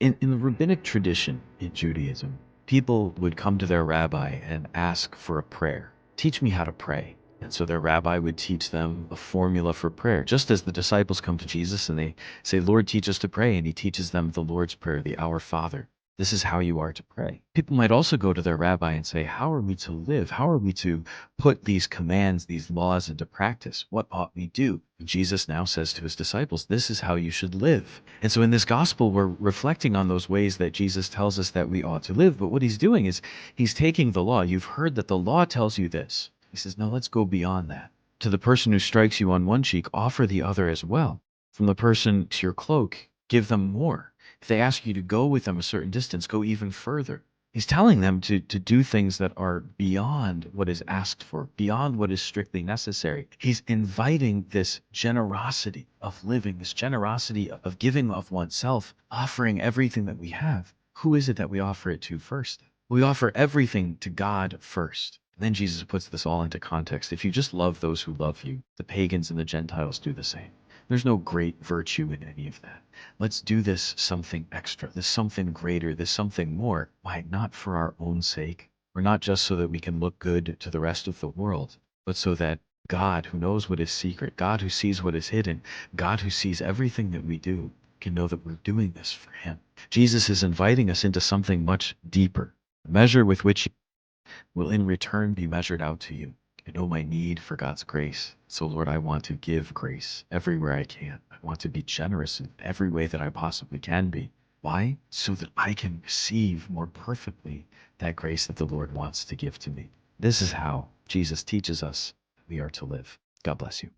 In the rabbinic tradition in Judaism, people would come to their rabbi and ask for a prayer. Teach me how to pray. And so their rabbi would teach them a formula for prayer, just as the disciples come to Jesus and they say, Lord, teach us to pray. And he teaches them the Lord's Prayer, the Our Father. This is how you are to pray. People might also go to their rabbi and say, how are we to live? How are we to put these commands, these laws into practice? What ought we do? Jesus now says to his disciples, this is how you should live. And so in this gospel, we're reflecting on those ways that Jesus tells us that we ought to live. But what he's doing is he's taking the law. You've heard that the law tells you this. He says, no, let's go beyond that. To the person who strikes you on one cheek, offer the other as well. From the person to your cloak, give them more. If they ask you to go with them a certain distance, go even further. He's telling them to do things that are beyond what is asked for, beyond what is strictly necessary. He's inviting this generosity of living, this generosity of giving of oneself, offering everything that we have. Who is it that we offer it to first? We offer everything to God first. And then Jesus puts this all into context. If you just love those who love you, the pagans and the Gentiles do the same. There's no great virtue in any of that. Let's do this something extra, this something greater, this something more. Why? Not for our own sake, or not just so that we can look good to the rest of the world, but so that God, who knows what is secret, God who sees what is hidden, God who sees everything that we do, can know that we're doing this for him. Jesus is inviting us into something much deeper. The measure with which you will in return be measured out to you. I know my need for God's grace. So Lord, I want to give grace everywhere I can. I want to be generous in every way that I possibly can be. Why? So that I can receive more perfectly that grace that the Lord wants to give to me. This is how Jesus teaches us that we are to live. God bless you.